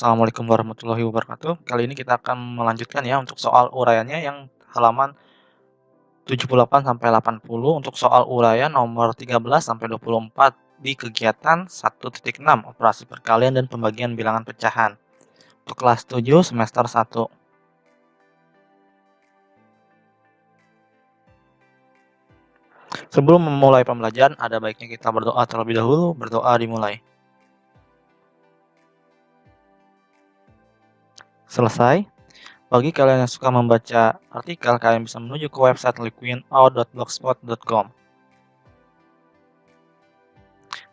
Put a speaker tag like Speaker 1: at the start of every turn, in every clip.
Speaker 1: Assalamualaikum warahmatullahi wabarakatuh. Kali ini kita akan melanjutkan ya untuk soal uraiannya yang halaman 78 sampai 80 untuk soal uraian nomor 13 sampai 24 di kegiatan 1.6 operasi perkalian dan pembagian bilangan pecahan untuk kelas 7 semester 1. Sebelum memulai pembelajaran, ada baiknya kita berdoa terlebih dahulu. Berdoa dimulai. Selesai. Bagi kalian yang suka membaca artikel, kalian bisa menuju ke website liquinout.blogspot.com.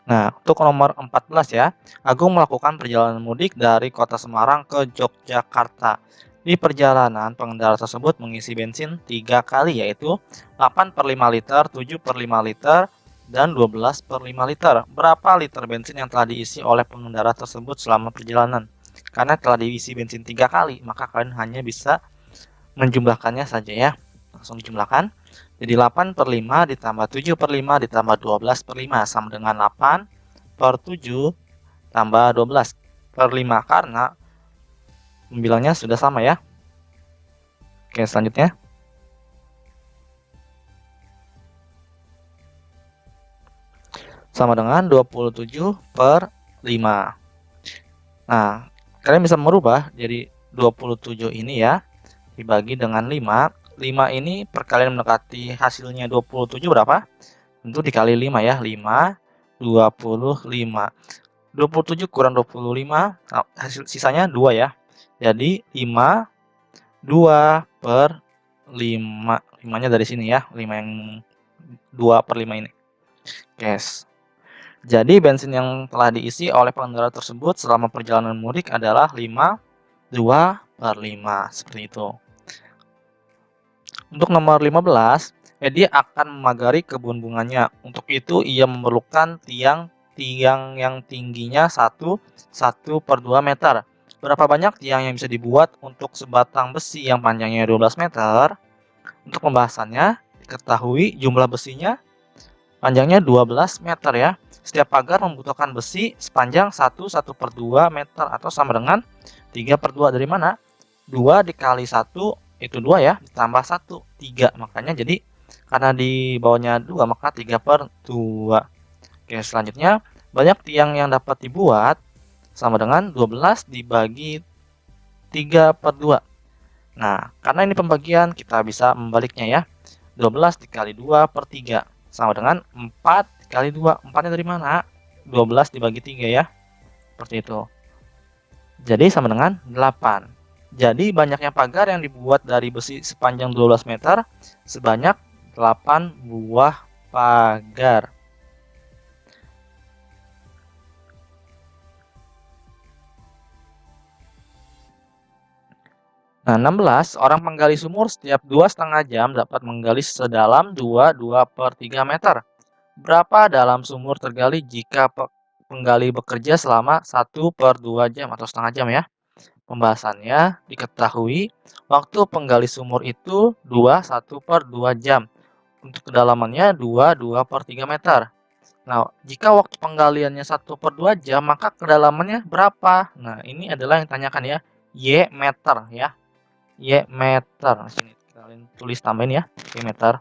Speaker 1: Nah, untuk nomor 14 ya, Agung melakukan perjalanan mudik dari kota Semarang ke Yogyakarta. Di perjalanan, pengendara tersebut mengisi bensin 3 kali, yaitu 8/5 liter, 7/5 liter, dan 12/5 liter. Berapa liter bensin yang telah diisi oleh pengendara tersebut selama perjalanan? Karena telah diisi bensin 3 kali, maka kalian hanya bisa menjumlahkannya saja ya. Langsung dijumlahkan. Jadi 8/5 ditambah 7/5 ditambah 12/5 sama dengan 8/7 tambah 12/5 karena pembilangnya sudah sama ya. Oke, selanjutnya. Sama dengan 27/5. Nah, kalian bisa merubah jadi 27 ini ya dibagi dengan 5. 5 ini perkalian mendekati hasilnya 27 berapa? Tentu dikali 5 ya. 5, 25. 27 kurang 25, hasil sisanya 2 ya. Jadi 5, 2/5. 5-nya dari sini ya. 5 yang 2/5 ini. Yes. Jadi bensin yang telah diisi oleh pengendara tersebut selama perjalanan mudik adalah 5, 2/5. Seperti itu. Untuk nomor 15, Edi akan memagari kebun bunganya. Untuk itu ia memerlukan tiang yang tingginya 1/2 meter. Berapa banyak tiang yang bisa dibuat untuk sebatang besi yang panjangnya 12 meter? Untuk pembahasannya, diketahui jumlah besinya panjangnya 12 meter ya. Setiap pagar membutuhkan besi sepanjang 1/2 meter atau sama dengan 3/2 dari mana? 2 dikali 1 itu 2 ya, ditambah 1, 3. Makanya jadi karena di bawahnya 2, maka 3/2. Oke, selanjutnya banyak tiang yang dapat dibuat sama dengan 12 dibagi 3/2. Nah, karena ini pembagian, kita bisa membaliknya ya. 12 dikali 2/3 sama dengan 4 dikali 2. 4-nya dari mana? 12 dibagi 3 ya. Seperti itu. Jadi sama dengan 8. Jadi banyaknya pagar yang dibuat dari besi sepanjang 12 meter sebanyak 8 buah pagar. Nah, 16. Orang menggali sumur setiap 2,5 jam dapat menggali sedalam 2/3 meter. Berapa dalam sumur tergali jika penggali bekerja selama 1/2 jam atau setengah jam ya? Pembahasannya, diketahui waktu penggali sumur itu 1/2 jam. Untuk kedalamannya 2/3 meter. Nah, jika waktu penggaliannya 1/2 jam, maka kedalamannya berapa? Nah, ini adalah yang ditanyakan ya. Y meter ya. Y meter. Sini kalian tulis tambahin ya. Y meter.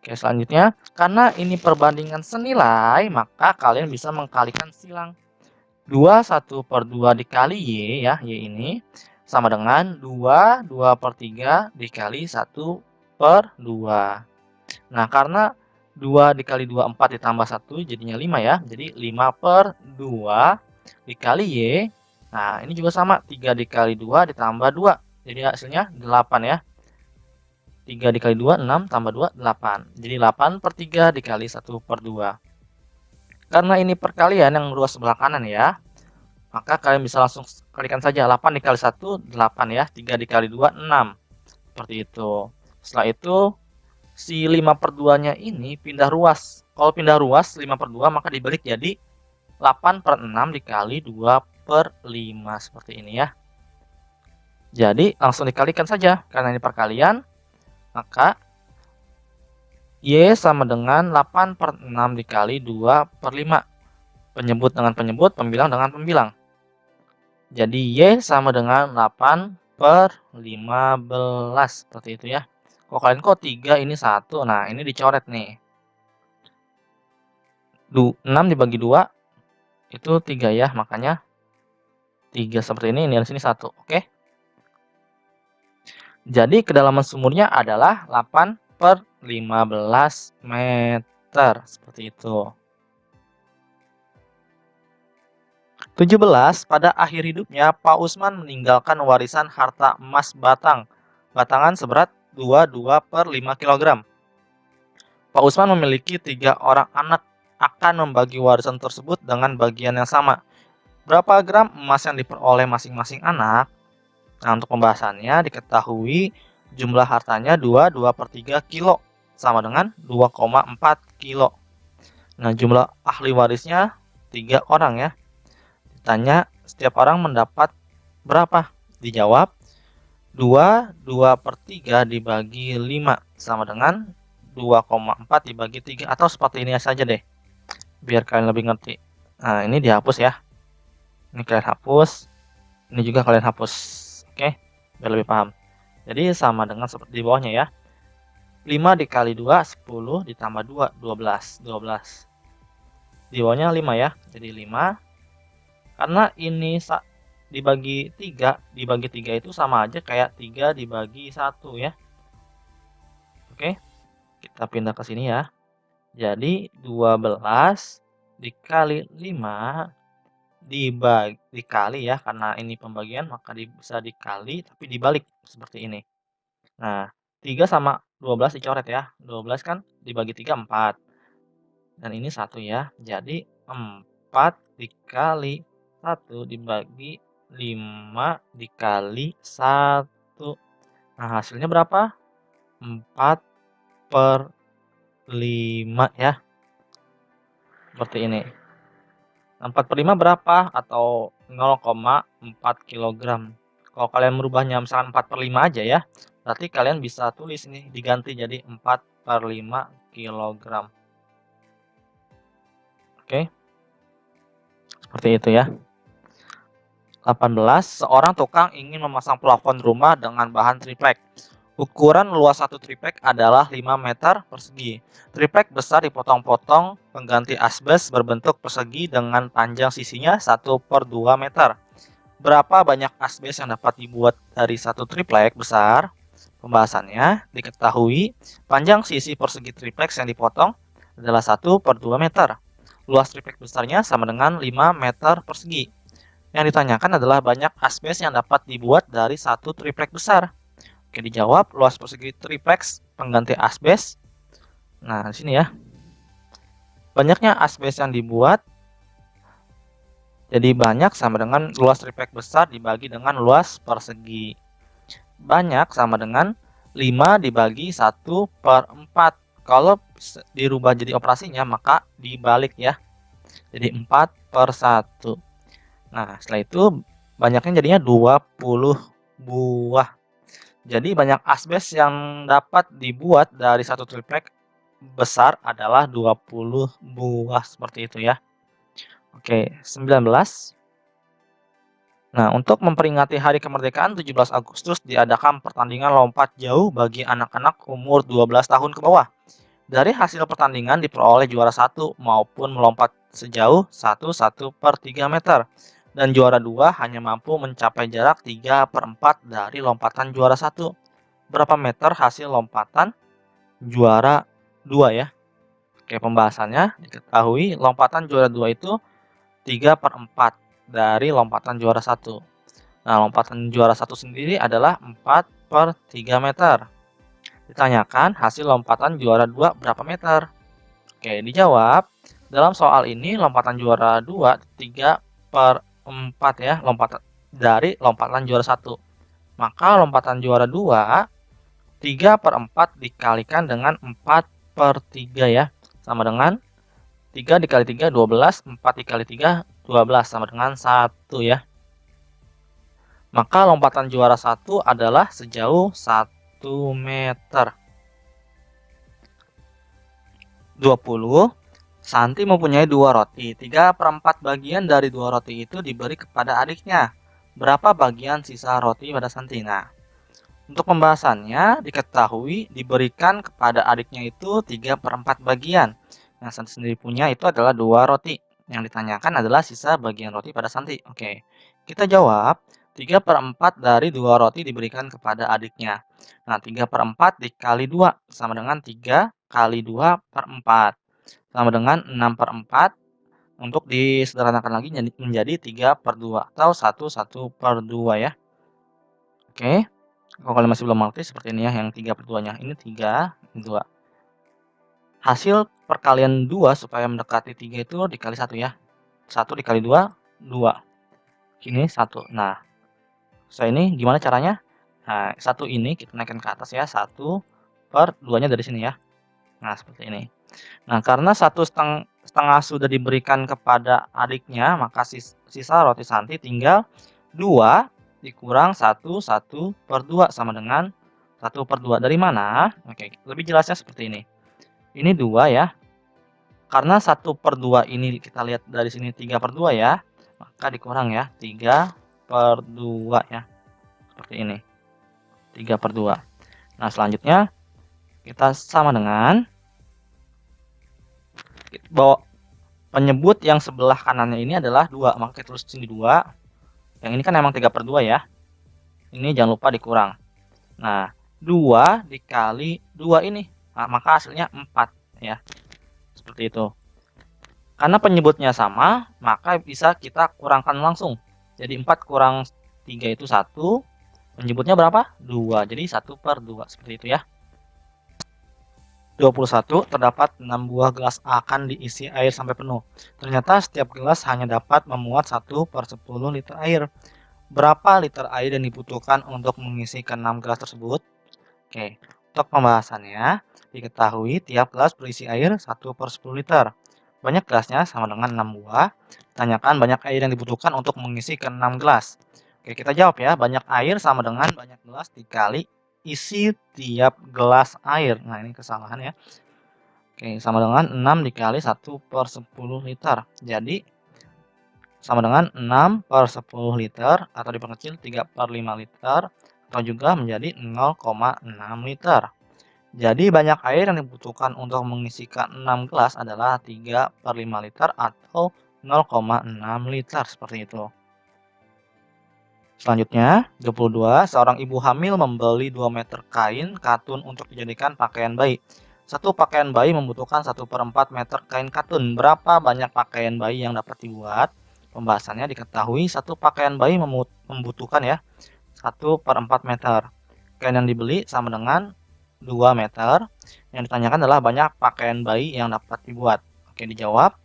Speaker 1: Oke, selanjutnya, karena ini perbandingan senilai, maka kalian bisa mengkalikan silang. 1/2 dikali Y ya, Y ini sama dengan 2/3 dikali 1/2. Nah, karena 2 dikali 2, 4 ditambah 1 jadinya 5 ya. Jadi 5/2 dikali Y. Nah, ini juga sama, 3 dikali 2 ditambah 2. Jadi hasilnya 8 ya. 3 dikali 2, 6 tambah 2, 8. Jadi 8/3 dikali 1/2. Karena ini perkalian yang ruas sebelah kanan ya, maka kalian bisa langsung kalikan saja. 8 dikali 1, 8 ya. 3 dikali 2, 6. Seperti itu. Setelah itu, si 5/2-nya ini pindah ruas. Kalau pindah ruas 5/2, maka dibalik jadi 8/6 dikali 2/5. Seperti ini ya. Jadi langsung dikalikan saja. Karena ini perkalian, maka Y sama dengan 8/6 dikali 2/5. Penyebut dengan penyebut, pembilang dengan pembilang. Jadi Y sama dengan 8/15. Seperti itu ya. Kalau kalian kok 3 ini 1. Nah, ini dicoret nih. 6 dibagi 2 itu 3 ya. Makanya 3 seperti ini. Nilai sini 1. Oke. Jadi kedalaman sumurnya adalah 8/15 meter. Seperti itu. 17. Pada akhir hidupnya, Pak Usman meninggalkan warisan harta emas batangan seberat 22/5 kg. Pak Usman memiliki 3 orang anak, akan membagi warisan tersebut dengan bagian yang sama. Berapa gram emas yang diperoleh masing-masing anak? Nah, untuk pembahasannya diketahui jumlah hartanya 2/3 kilo, sama dengan 2,4 kilo. Nah, jumlah ahli warisnya 3 orang ya. Ditanya setiap orang mendapat berapa? Dijawab 2/3 dibagi 5 sama dengan 2,4 dibagi 3, atau seperti ini saja deh, biar kalian lebih ngerti. Nah, ini dihapus ya. Ini kalian hapus, ini juga kalian hapus. Oke, biar lebih paham. Jadi sama dengan seperti di bawahnya ya. 5 dikali 2, 10 ditambah 2, 12. 12. Di bawahnya 5 ya. Jadi 5. Karena ini dibagi 3 itu sama aja kayak 3 dibagi 1 ya. Oke, kita pindah ke sini ya. Jadi 12 dikali 5 dikali ya, karena ini pembagian maka bisa dikali tapi dibalik seperti ini. Nah, 3 sama 12 dicoret ya. 12 kan dibagi 3 4. Dan ini 1 ya. Jadi 4 dikali 1 dibagi 5 dikali 1. Nah, hasilnya berapa? 4/5 ya. Seperti ini. 4/5 berapa? Atau 0,4 kg. Kalau kalian merubahnya misalkan 4/5 aja ya, berarti kalian bisa tulis ini diganti jadi 4/5 kg. Oke, seperti itu ya. 18. Seorang tukang ingin memasang plafon rumah dengan bahan triplek. Ukuran luas satu triplek adalah 5 meter persegi. Triplek besar dipotong-potong pengganti asbes berbentuk persegi dengan panjang sisinya 1/2 meter. Berapa banyak asbes yang dapat dibuat dari satu triplek besar? Pembahasannya diketahui panjang sisi persegi tripleks yang dipotong adalah 1/2 meter. Luas triplek besarnya sama dengan 5 meter persegi. Yang ditanyakan adalah banyak asbes yang dapat dibuat dari satu triplek besar. Oke, dijawab luas persegi tripleks pengganti asbes. Nah, di sini ya. Banyaknya asbes yang dibuat, jadi banyak sama dengan luas triplek besar dibagi dengan luas persegi. Banyak sama dengan 5 dibagi 1/4. Kalau dirubah jadi operasinya maka dibalik ya. Jadi 4/1. Nah, setelah itu banyaknya jadinya 20 buah. Jadi banyak asbes yang dapat dibuat dari satu triplek besar adalah 20 buah, seperti itu ya. Oke, 19. Nah, untuk memperingati Hari Kemerdekaan 17 Agustus diadakan pertandingan lompat jauh bagi anak-anak umur 12 tahun ke bawah. Dari hasil pertandingan diperoleh juara 1 maupun melompat sejauh 1/3 meter. Dan juara 2 hanya mampu mencapai jarak 3/4 dari lompatan juara 1. Berapa meter hasil lompatan juara 2 ya? Oke, pembahasannya diketahui lompatan juara 2 itu 3/4 dari lompatan juara 1. Nah, lompatan juara 1 sendiri adalah 4/3 meter. Ditanyakan hasil lompatan juara 2 berapa meter? Oke, dijawab. Dalam soal ini lompatan juara 2 3/4 ya, lompatan dari lompatan juara 1. Maka lompatan juara 2 3/4 dikalikan dengan 4/3 ya. Sama dengan 3 dikali 3 12, 4 dikali 3 12 sama dengan 1 ya. Maka lompatan juara 1 adalah sejauh 1 meter. 20. Santi mempunyai 2 roti. 3/4 bagian dari 2 roti itu diberi kepada adiknya. Berapa bagian sisa roti pada Santi? Nah, untuk pembahasannya diketahui diberikan kepada adiknya itu 3/4 bagian. Yang Santi sendiri punya itu adalah 2 roti. Yang ditanyakan adalah sisa bagian roti pada Santi. Oke, kita jawab 3/4 dari 2 roti diberikan kepada adiknya. Nah, 3/4 dikali 2 sama dengan 3 kali 2/4 sama dengan 6/4. Untuk disederhanakan lagi menjadi 3/2 atau 1/2 ya. Oke. Kalau kalian masih belum mengerti seperti ini ya, yang 3/2-nya. Ini 3, ini 2. Hasil perkalian 2 supaya mendekati 3 itu dikali 1 ya. 1 dikali 2, 2. Ini 1. Nah, saya ini gimana caranya? Nah, 1 ini kita naikkan ke atas ya. 1/2-nya dari sini ya. Nah, seperti ini. Nah, karena 1/2 sudah diberikan kepada adiknya, maka sisa roti Santi tinggal 2 dikurang 1/2 sama dengan 1/2. Dari mana? Oke, lebih jelasnya seperti ini. Ini 2 ya. Karena 1/2 ini kita lihat dari sini 3/2 ya, maka dikurang ya, 3/2 ya. Seperti ini. 3/2. Nah, selanjutnya kita sama dengan bahwa penyebut yang sebelah kanannya ini adalah 2, maka kita tulis sini 2. Yang ini kan memang 3/2 ya. Ini jangan lupa dikurang. Nah, 2 dikali 2 ini, nah, maka hasilnya 4 ya. Seperti itu. Karena penyebutnya sama, maka bisa kita kurangkan langsung. Jadi 4 kurang 3 itu 1. Penyebutnya berapa? 2. Jadi 1/2. Seperti itu ya. 21. Terdapat 6 buah gelas akan diisi air sampai penuh. Ternyata setiap gelas hanya dapat memuat 1/10 liter air. Berapa liter air yang dibutuhkan untuk mengisi ke-6 gelas tersebut? Oke, untuk pembahasannya, diketahui tiap gelas berisi air 1/10 liter. Banyak gelasnya sama dengan 6 buah. Tanyakan banyak air yang dibutuhkan untuk mengisi ke-6 gelas. Oke, kita jawab ya. Banyak air sama dengan banyak gelas dikali isi tiap gelas air. Nah, ini kesalahan ya. Oke, sama dengan 6 dikali 1/10 liter. Jadi, sama dengan 6/10 liter atau diperkecil 3/5 liter atau juga menjadi 0,6 liter. Jadi banyak air yang dibutuhkan untuk mengisikan 6 gelas adalah 3/5 liter atau 0,6 liter seperti itu. Selanjutnya, 22, seorang ibu hamil membeli 2 meter kain katun untuk dijadikan pakaian bayi. Satu pakaian bayi membutuhkan 1/4 meter kain katun. Berapa banyak pakaian bayi yang dapat dibuat? Pembahasannya diketahui satu pakaian bayi membutuhkan ya 1/4 meter. Kain yang dibeli sama dengan 2 meter. Yang ditanyakan adalah banyak pakaian bayi yang dapat dibuat. Oke, dijawab.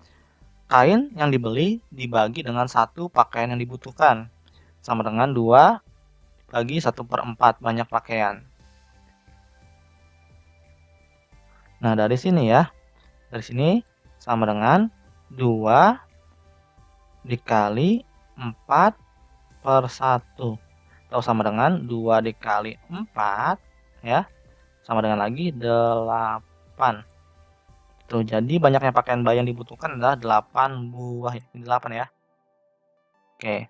Speaker 1: Kain yang dibeli dibagi dengan satu pakaian yang dibutuhkan. Sama dengan 2 bagi 1/4 banyak pakaian. Nah, dari sini ya. Dari sini sama dengan 2 dikali 4/1. Atau sama dengan 2 dikali 4 ya. Sama dengan lagi 8. Tuh, jadi banyaknya pakaian bayi yang dibutuhkan adalah 8 buah. Ini 8 ya. Oke.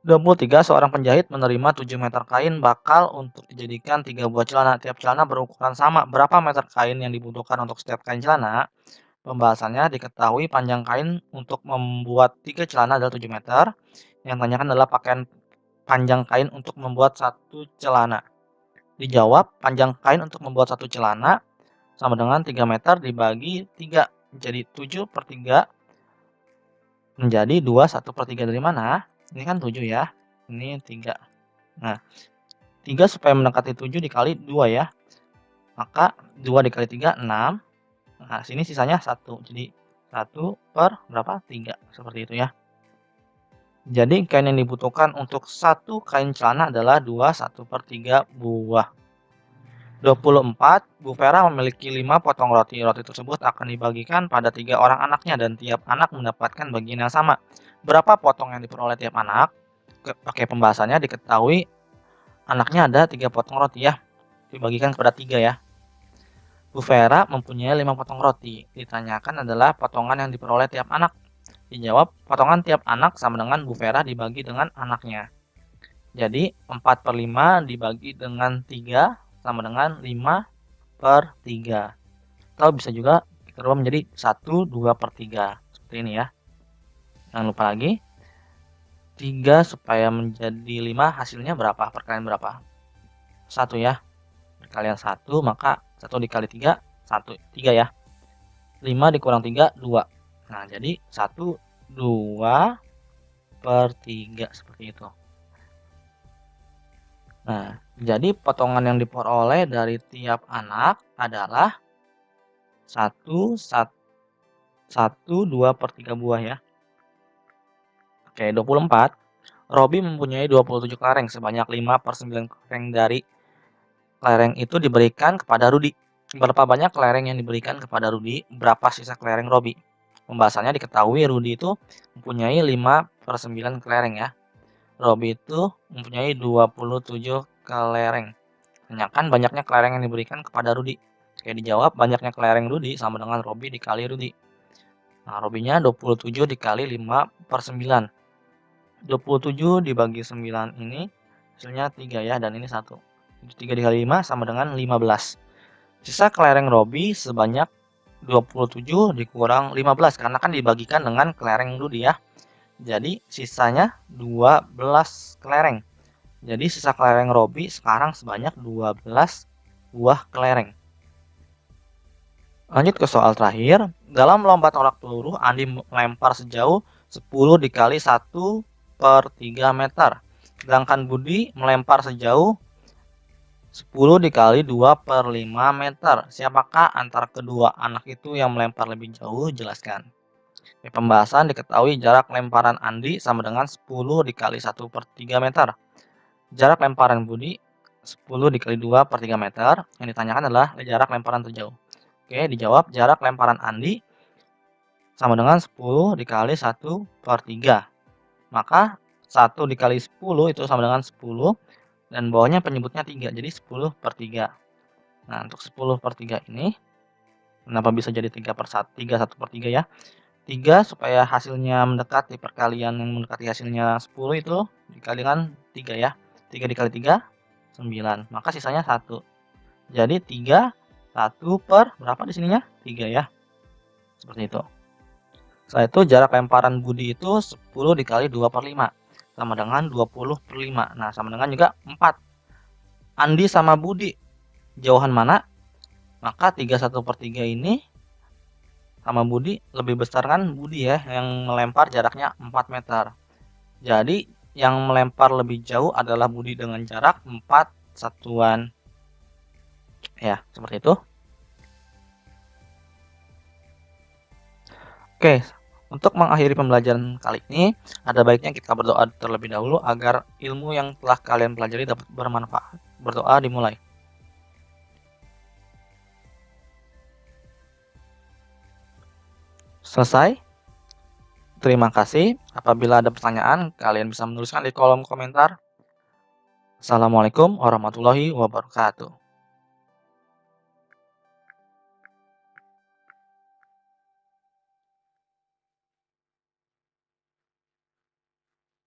Speaker 1: 23, seorang penjahit menerima 7 meter kain bakal untuk dijadikan 3 buah celana. Tiap celana berukuran sama. Berapa meter kain yang dibutuhkan untuk setiap kain celana? Pembahasannya diketahui panjang kain untuk membuat 3 celana adalah 7 meter. Yang ditanyakan adalah panjang kain untuk membuat satu celana. Dijawab, panjang kain untuk membuat satu celana sama dengan 3 meter dibagi 3. Jadi 7/3 menjadi 2 1/3 dari mana? Ini kan 7 ya. Ini 3. Nah, 3 supaya mendekati 7 dikali 2 ya. Maka 2 dikali 3, 6. Nah, sini sisanya 1. Jadi 1 per berapa? 3. Seperti itu ya. Jadi kain yang dibutuhkan untuk satu kain celana adalah 2 1/3 buah. 24, Bu Vera memiliki 5 potong roti. Roti tersebut akan dibagikan pada 3 orang anaknya dan tiap anak mendapatkan bagian yang sama. Berapa potong yang diperoleh tiap anak? Pakai pembahasannya diketahui anaknya ada 3 potong roti ya. Dibagikan kepada 3 ya. Bu Vera mempunyai 5 potong roti. Ditanyakan adalah potongan yang diperoleh tiap anak. Dijawab, potongan tiap anak sama dengan Bu Vera dibagi dengan anaknya. Jadi 4/5 dibagi dengan 3 sama dengan 5/3. Atau bisa juga kita rubah menjadi 1/2/3. Seperti ini ya. Jangan lupa lagi, 3 supaya menjadi 5 hasilnya berapa? Perkalian berapa? 1 ya. Perkalian 1, maka 1 dikali 3, 1, 3 ya. 5 dikurang 3, 2. Nah, jadi 1/2/3 seperti itu. Nah, jadi potongan yang diperoleh dari tiap anak adalah 1/2/3 buah ya. Oke, 24. Robi mempunyai 27 kelereng, sebanyak 5/9 kelereng dari kelereng itu diberikan kepada Rudi. Berapa banyak kelereng yang diberikan kepada Rudi? Berapa sisa kelereng Robi? Pembahasannya diketahui Rudi itu mempunyai 5/9 kelereng ya. Robi itu mempunyai 27 kelereng. Tanyakan banyaknya kelereng yang diberikan kepada Rudi. Oke, dijawab banyaknya kelereng Rudi sama dengan Robi dikali Rudi. Nah, Robinya 27 dikali 5/9. 27 dibagi 9 ini hasilnya 3 ya, dan ini 1. 3 dikali 5 sama dengan 15. Sisa kelereng Robi sebanyak 27 dikurang 15 karena kan dibagikan dengan kelereng Rudi ya. Jadi sisanya 12 kelereng. Jadi sisa kelereng Robi sekarang sebanyak 12 buah kelereng. Lanjut ke soal terakhir. Dalam lomba tolak peluru, Andi melempar sejauh 10 dikali 1/3 meter. Sedangkan Budi melempar sejauh 10 dikali 2/5 meter. Siapakah antara kedua anak itu yang melempar lebih jauh? Jelaskan. Di pembahasan diketahui jarak lemparan Andi sama dengan 10 dikali 1/3 meter. Jarak lemparan Budi 10 dikali 2/3 meter. Yang ditanyakan adalah jarak lemparan terjauh. Oke, dijawab jarak lemparan Andi sama dengan 10 dikali 1/3. Maka 1 dikali 10 itu sama dengan 10 dan bawahnya penyebutnya 3. Jadi 10/3. Nah, untuk 10/3 ini kenapa bisa jadi 1/3 ya? 3 supaya hasilnya mendekati perkalian yang mendekati hasilnya 10 itu dikalikan 3 ya. 3 dikali 3, 9. Maka sisanya 1. Jadi 3, 1 per berapa di sininya? 3 ya. Seperti itu. Setelah itu jarak lemparan Budi itu 10 dikali 2/5 sama dengan 20/5. Nah, sama dengan juga 4. Andi sama Budi jauhan mana? Maka 31/3 ini sama Budi lebih besar kan Budi ya, yang melempar jaraknya 4 meter. Jadi yang melempar lebih jauh adalah Budi dengan jarak 4 satuan. Ya, seperti itu. Oke, untuk mengakhiri pembelajaran kali ini, ada baiknya kita berdoa terlebih dahulu agar ilmu yang telah kalian pelajari dapat bermanfaat. Berdoa dimulai. Selesai? Terima kasih. Apabila ada pertanyaan, kalian bisa menuliskan di kolom komentar. Assalamualaikum warahmatullahi wabarakatuh.